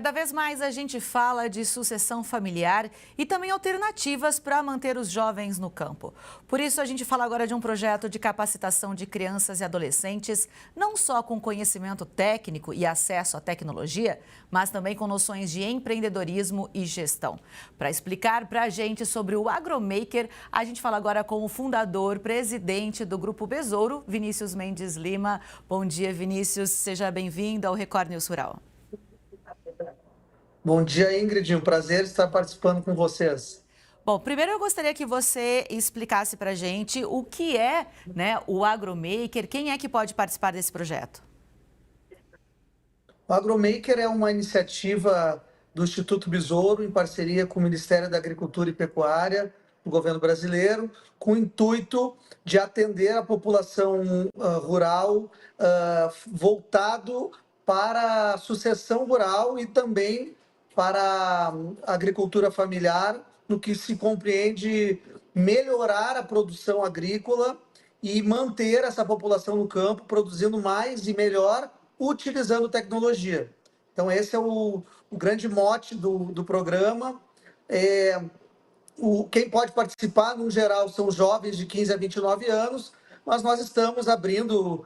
Cada vez mais a gente fala de sucessão familiar e também alternativas para manter os jovens no campo. Por isso, a gente fala agora de um projeto de capacitação de crianças e adolescentes, não só com conhecimento técnico e acesso à tecnologia, mas também com noções de empreendedorismo e gestão. Para explicar para a gente sobre o Agromaker, a gente fala agora com o fundador, presidente do Grupo Besouro, Vinícius Mendes Lima. Bom dia, Vinícius. Seja bem-vindo ao Record News Rural. Bom dia, Ingrid. Um prazer estar participando com vocês. Bom, primeiro eu gostaria que você explicasse para a gente o que é, o Agromaker, quem é que pode participar desse projeto? O Agromaker é uma iniciativa do Instituto Besouro, em parceria com o Ministério da Agricultura e Pecuária, do governo brasileiro, com o intuito de atender a população rural voltado para a sucessão rural e também para a agricultura familiar, no que se compreende melhorar a produção agrícola e manter essa população no campo produzindo mais e melhor, utilizando tecnologia. Então, esse é o grande mote do programa. Quem pode participar, no geral, são jovens de 15 a 29 anos, mas nós estamos abrindo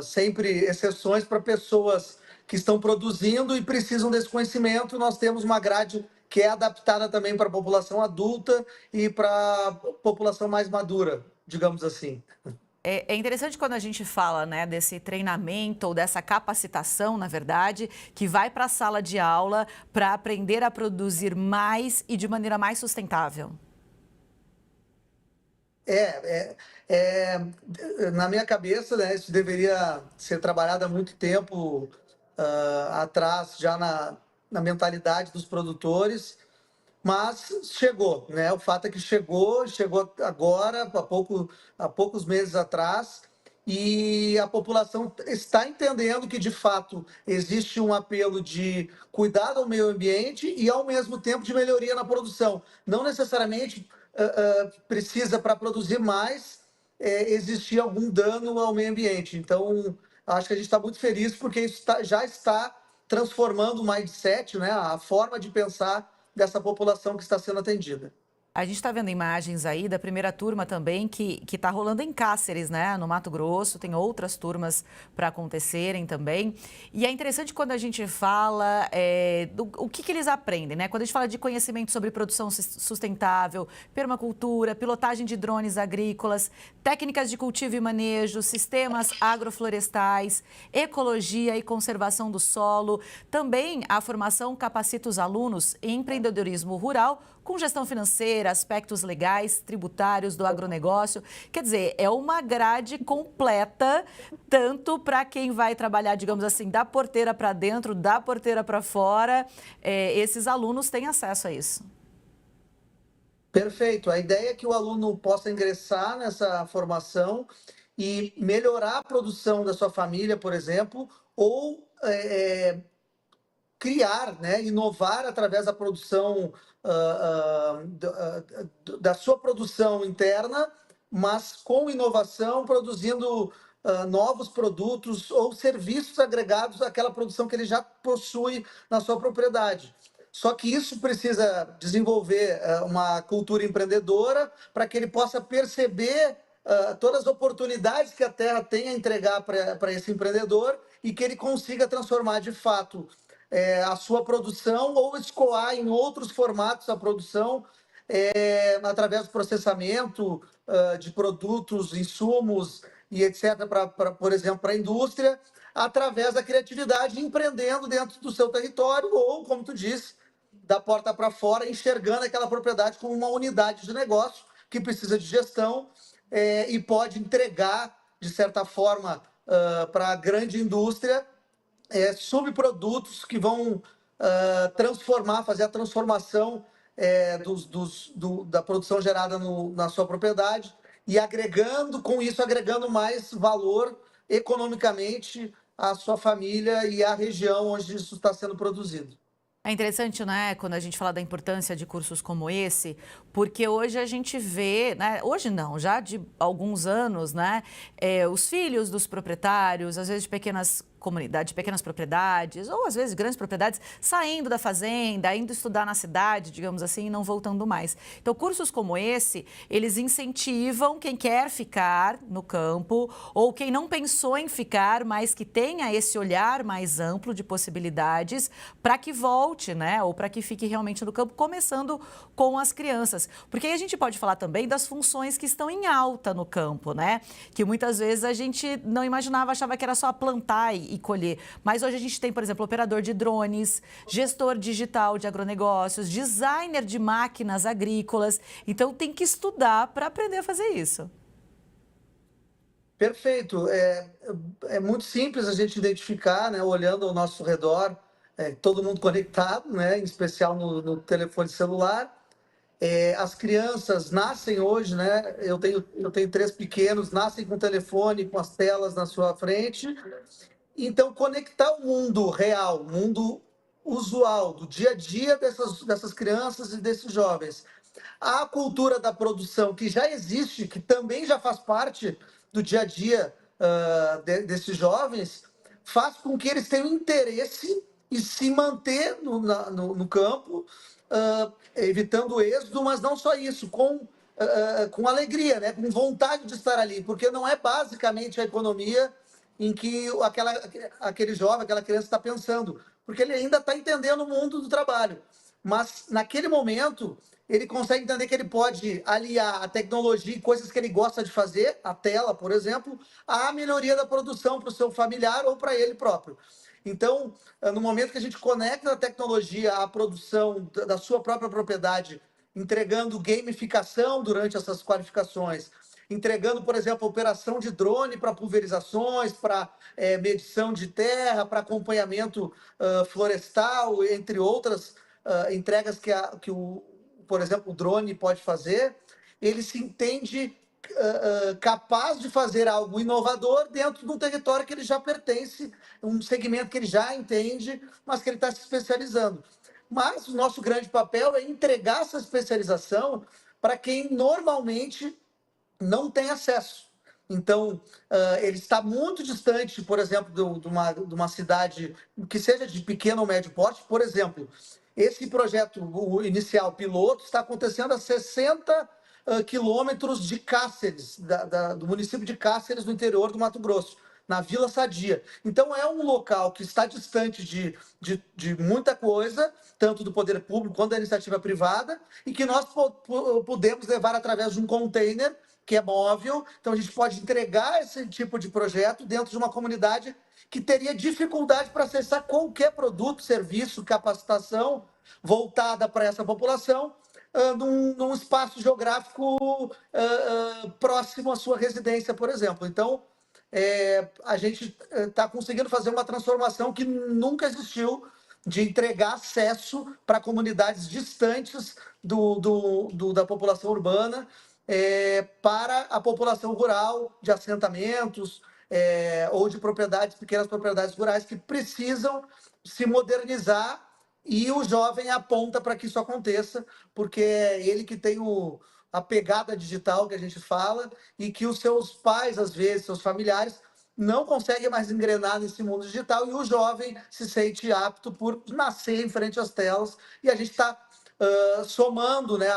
sempre exceções para pessoas que estão produzindo e precisam desse conhecimento. Nós temos uma grade que é adaptada também para a população adulta e para a população mais madura, digamos assim. É interessante quando a gente fala, desse treinamento ou dessa capacitação, na verdade, que vai para a sala de aula para aprender a produzir mais e de maneira mais sustentável. Na minha cabeça, isso deveria ser trabalhado há muito tempo atrás, já na mentalidade dos produtores, mas chegou, O fato é que chegou agora, há poucos meses atrás, e a população está entendendo que, de fato, existe um apelo de cuidado ao meio ambiente e, ao mesmo tempo, de melhoria na produção. Não necessariamente precisa, para produzir mais, existir algum dano ao meio ambiente. Então, acho que a gente está muito feliz porque isso já está transformando o mindset, a forma de pensar dessa população que está sendo atendida. A gente está vendo imagens aí da primeira turma também que está rolando em Cáceres, no Mato Grosso. Tem outras turmas para acontecerem também. E é interessante quando a gente fala o que eles aprendem, Quando a gente fala de conhecimento sobre produção sustentável, permacultura, pilotagem de drones agrícolas, técnicas de cultivo e manejo, sistemas agroflorestais, ecologia e conservação do solo. Também a formação capacita os alunos em empreendedorismo rural, com gestão financeira, aspectos legais, tributários do agronegócio. Quer dizer, é uma grade completa, tanto para quem vai trabalhar, digamos assim, da porteira para dentro, da porteira para fora. Esses alunos têm acesso a isso. Perfeito. A ideia é que o aluno possa ingressar nessa formação e melhorar a produção da sua família, por exemplo, ou criar, inovar através da produção, da sua produção interna, mas com inovação, produzindo novos produtos ou serviços agregados àquela produção que ele já possui na sua propriedade. Só que isso precisa desenvolver uma cultura empreendedora para que ele possa perceber todas as oportunidades que a terra tem a entregar para esse empreendedor e que ele consiga transformar de fato a sua produção ou escoar em outros formatos a produção através do processamento de produtos, insumos e etc., por exemplo, para a indústria, através da criatividade, empreendendo dentro do seu território ou, como tu disse, da porta para fora, enxergando aquela propriedade como uma unidade de negócio que precisa de gestão e pode entregar, de certa forma, para a grande indústria subprodutos que vão fazer a transformação da produção gerada na sua propriedade e com isso, agregando mais valor economicamente à sua família e à região onde isso está sendo produzido. É interessante, quando a gente fala da importância de cursos como esse, porque hoje a gente vê, hoje não, já de alguns anos, os filhos dos proprietários, às vezes de pequenas comunidade, de pequenas propriedades, ou às vezes grandes propriedades, saindo da fazenda, indo estudar na cidade, digamos assim, e não voltando mais. Então, cursos como esse, eles incentivam quem quer ficar no campo, ou quem não pensou em ficar, mas que tenha esse olhar mais amplo de possibilidades, para que volte, né? Ou para que fique realmente no campo, começando com as crianças. Porque aí a gente pode falar também das funções que estão em alta no campo, né? Que muitas vezes a gente não imaginava, achava que era só plantar e colher. Mas hoje a gente tem, por exemplo, operador de drones, gestor digital de agronegócios, designer de máquinas agrícolas. Então tem que estudar para aprender a fazer isso. Perfeito. É muito simples a gente identificar, né, olhando ao nosso redor, todo mundo conectado, né, em especial no telefone celular. As crianças nascem hoje, né? Eu tenho três pequenos, nascem com o telefone, com as telas na sua frente. Então, conectar o mundo real, o mundo usual, do dia a dia dessas crianças e desses jovens, a cultura da produção que já existe, que também já faz parte do dia a dia desses jovens, faz com que eles tenham interesse em se manter no campo, evitando o êxodo, mas não só isso, com alegria, né? Com vontade de estar ali, porque não é basicamente a economia em que aquele jovem, aquela criança está pensando, porque ele ainda está entendendo o mundo do trabalho. Mas naquele momento, ele consegue entender que ele pode aliar a tecnologia e coisas que ele gosta de fazer, a tela, por exemplo, à melhoria da produção para o seu familiar ou para ele próprio. Então, no momento que a gente conecta a tecnologia à produção da sua própria propriedade, entregando gamificação durante essas qualificações, entregando, por exemplo, operação de drone para pulverizações, para medição de terra, para acompanhamento florestal, entre outras entregas por exemplo, o drone pode fazer, ele se entende capaz de fazer algo inovador dentro de um território que ele já pertence, um segmento que ele já entende, mas que ele está se especializando. Mas o nosso grande papel é entregar essa especialização para quem normalmente não tem acesso. Então, ele está muito distante, por exemplo, de uma cidade que seja de pequeno ou médio porte. Por exemplo, esse projeto o inicial piloto está acontecendo a 60 quilômetros de Cáceres, do município de Cáceres, no interior do Mato Grosso, na Vila Sadia. Então, é um local que está distante de muita coisa, tanto do poder público quanto da iniciativa privada, e que nós podemos levar através de um container que é móvel. Então, a gente pode entregar esse tipo de projeto dentro de uma comunidade que teria dificuldade para acessar qualquer produto, serviço, capacitação voltada para essa população, num espaço geográfico próximo à sua residência, por exemplo. Então, a gente está conseguindo fazer uma transformação que nunca existiu, de entregar acesso para comunidades distantes da população urbana, para a população rural, de assentamentos, ou de pequenas propriedades rurais que precisam se modernizar, e o jovem aponta para que isso aconteça, porque é ele que tem a pegada digital que a gente fala, e que os seus pais, às vezes, seus familiares, não conseguem mais engrenar nesse mundo digital, e o jovem se sente apto por nascer em frente às telas, e a gente está somando, né,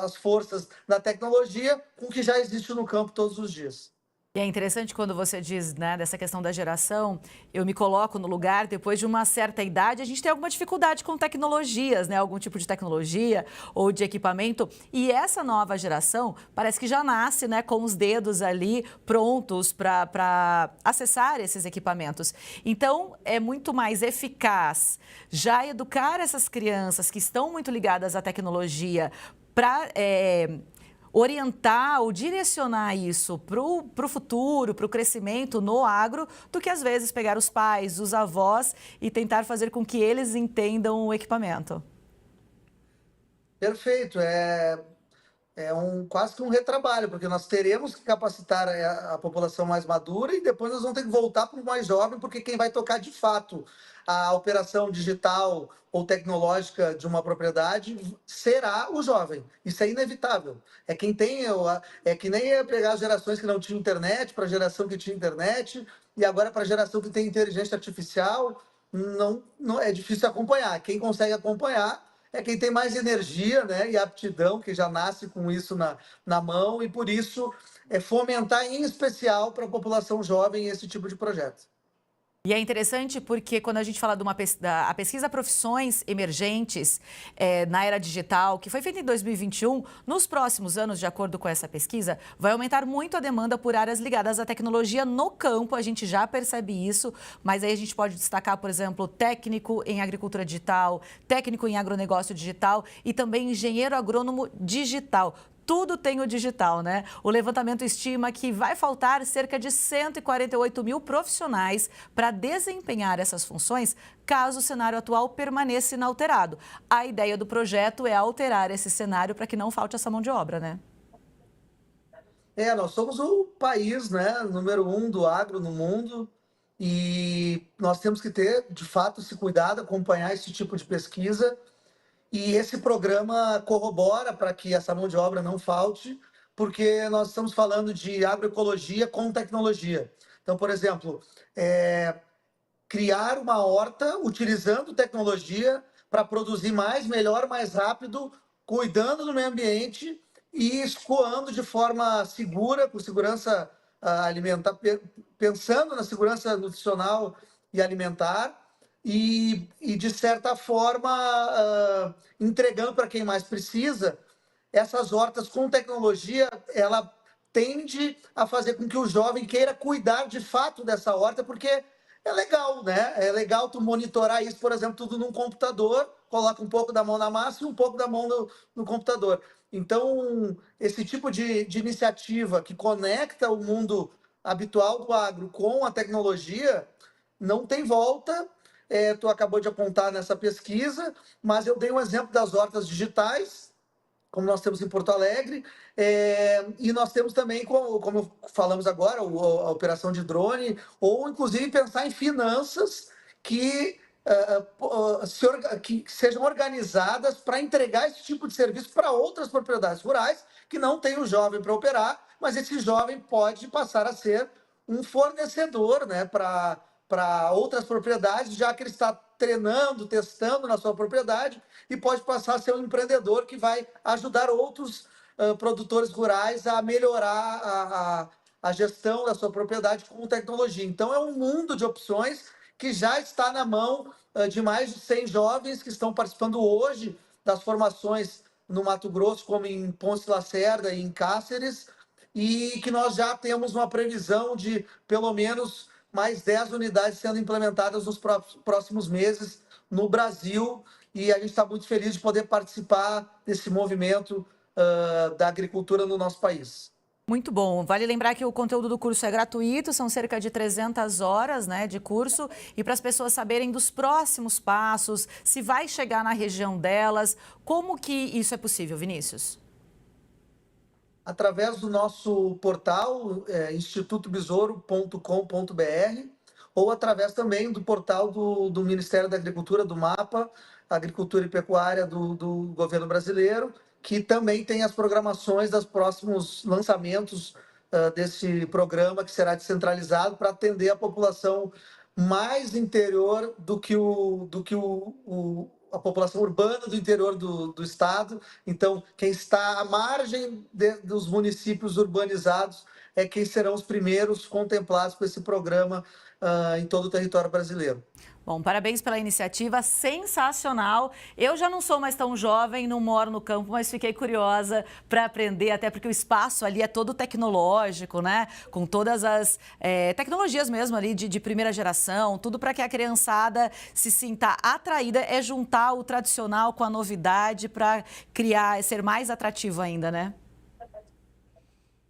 as forças da tecnologia com o que já existe no campo todos os dias. E é interessante quando você diz, né, dessa questão da geração, eu me coloco no lugar, depois de uma certa idade, a gente tem alguma dificuldade com tecnologias, né, algum tipo de tecnologia ou de equipamento, e essa nova geração parece que já nasce, né, com os dedos ali prontos para acessar esses equipamentos. Então, é muito mais eficaz já educar essas crianças que estão muito ligadas à tecnologia para orientar ou direcionar isso para o futuro, para o crescimento no agro, do que às vezes pegar os pais, os avós e tentar fazer com que eles entendam o equipamento. Perfeito. é quase que um retrabalho, porque nós teremos que capacitar a população mais madura e depois nós vamos ter que voltar para o mais jovem, porque quem vai tocar de fato a operação digital ou tecnológica de uma propriedade será o jovem. Isso é inevitável. É quem tem, é que nem é pegar as gerações que não tinham internet para a geração que tinha internet e agora para a geração que tem inteligência artificial. Não é difícil acompanhar. Quem consegue acompanhar é quem tem mais energia, né, e aptidão, que já nasce com isso na mão, e por isso é fomentar em especial para a população jovem esse tipo de projeto. E é interessante porque quando a gente fala de a pesquisa Profissões Emergentes na Era Digital, que foi feita em 2021, nos próximos anos, de acordo com essa pesquisa, vai aumentar muito a demanda por áreas ligadas à tecnologia no campo, a gente já percebe isso, mas aí a gente pode destacar, por exemplo, técnico em agricultura digital, técnico em agronegócio digital e também engenheiro agrônomo digital. Tudo tem o digital, né? O levantamento estima que vai faltar cerca de 148 mil profissionais para desempenhar essas funções caso o cenário atual permaneça inalterado. A ideia do projeto é alterar esse cenário para que não falte essa mão de obra, né? Nós somos o país, né, número 1 do agro no mundo e nós temos que ter, de fato, esse cuidado, acompanhar esse tipo de pesquisa. E esse programa corrobora para que essa mão de obra não falte, porque nós estamos falando de agroecologia com tecnologia. Então, por exemplo, criar uma horta utilizando tecnologia para produzir mais, melhor, mais rápido, cuidando do meio ambiente e escoando de forma segura, com segurança alimentar, pensando na segurança nutricional e alimentar, e de certa forma, entregando para quem mais precisa. Essas hortas com tecnologia, ela tende a fazer com que o jovem queira cuidar de fato dessa horta, porque é legal, né? É legal tu monitorar isso, por exemplo, tudo num computador, coloca um pouco da mão na massa e um pouco da mão no computador. Então, esse tipo de iniciativa que conecta o mundo habitual do agro com a tecnologia não tem volta. Tu acabou de apontar nessa pesquisa, mas eu dei um exemplo das hortas digitais, como nós temos em Porto Alegre, e nós temos também, como falamos agora, a operação de drone, ou inclusive pensar em finanças que, que sejam organizadas para entregar esse tipo de serviço para outras propriedades rurais que não têm o jovem para operar, mas esse jovem pode passar a ser um fornecedor, né, para outras propriedades, já que ele está treinando, testando na sua propriedade e pode passar a ser um empreendedor que vai ajudar outros produtores rurais a melhorar a gestão da sua propriedade com tecnologia. Então, é um mundo de opções que já está na mão de mais de 100 jovens que estão participando hoje das formações no Mato Grosso, como em Ponce Lacerda e em Cáceres, e que nós já temos uma previsão de, pelo menos, mais 10 unidades sendo implementadas nos próximos meses no Brasil, e a gente está muito feliz de poder participar desse movimento da agricultura no nosso país. Muito bom. Vale lembrar que o conteúdo do curso é gratuito, são cerca de 300 horas, né, de curso, e para as pessoas saberem dos próximos passos, se vai chegar na região delas, como que isso é possível, Vinícius? Através do nosso portal, institutobesouro.com.br, ou através também do portal do Ministério da Agricultura, do MAPA, Agricultura e Pecuária do governo brasileiro, que também tem as programações dos próximos lançamentos desse programa, que será descentralizado para atender a população mais interior do que a população urbana do interior do estado. Então, quem está à margem dos municípios urbanizados é quem serão os primeiros contemplados com esse programa em todo o território brasileiro. Bom, parabéns pela iniciativa, sensacional. Eu já não sou mais tão jovem, não moro no campo, mas fiquei curiosa para aprender, até porque o espaço ali é todo tecnológico, né? Com todas as tecnologias mesmo ali de primeira geração, tudo para que a criançada se sinta atraída, é juntar o tradicional com a novidade para criar, ser mais atrativo ainda, né?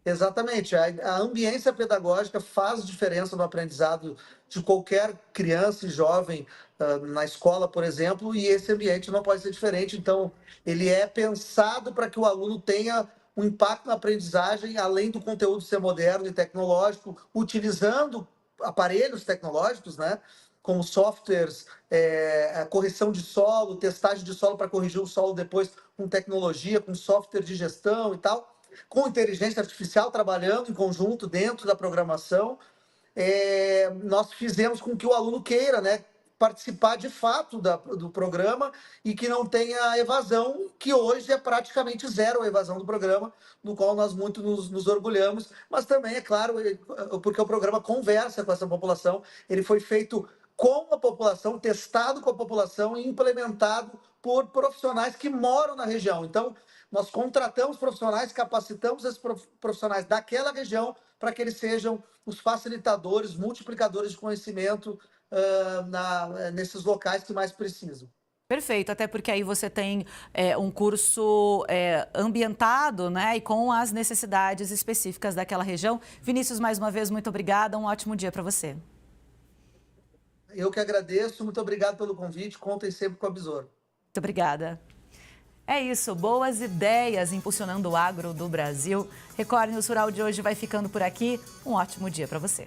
Exatamente. A ambiência pedagógica faz diferença no aprendizado de qualquer criança e jovem na escola, por exemplo, e esse ambiente não pode ser diferente. Então, ele é pensado para que o aluno tenha um impacto na aprendizagem, além do conteúdo ser moderno e tecnológico, utilizando aparelhos tecnológicos, né? Como softwares, correção de solo, testagem de solo para corrigir o solo depois com tecnologia, com software de gestão e tal, com inteligência artificial trabalhando em conjunto dentro da programação. Nós fizemos com que o aluno queira, né, participar de fato do programa e que não tenha evasão, que hoje é praticamente zero a evasão do programa, no qual nós muito nos orgulhamos, mas também, é claro, porque o programa conversa com essa população, ele foi feito com a população, testado com a população e implementado por profissionais que moram na região. Então, nós contratamos profissionais, capacitamos esses profissionais daquela região para que eles sejam os facilitadores, multiplicadores de conhecimento nesses locais que mais precisam. Perfeito, até porque aí você tem um curso ambientado, né, e com as necessidades específicas daquela região. Vinícius, mais uma vez, muito obrigada, um ótimo dia para você. Eu que agradeço, muito obrigado pelo convite, contem sempre com a Besouro. Muito obrigada. É isso, boas ideias impulsionando o agro do Brasil. Record News Rural de hoje vai ficando por aqui. Um ótimo dia para você.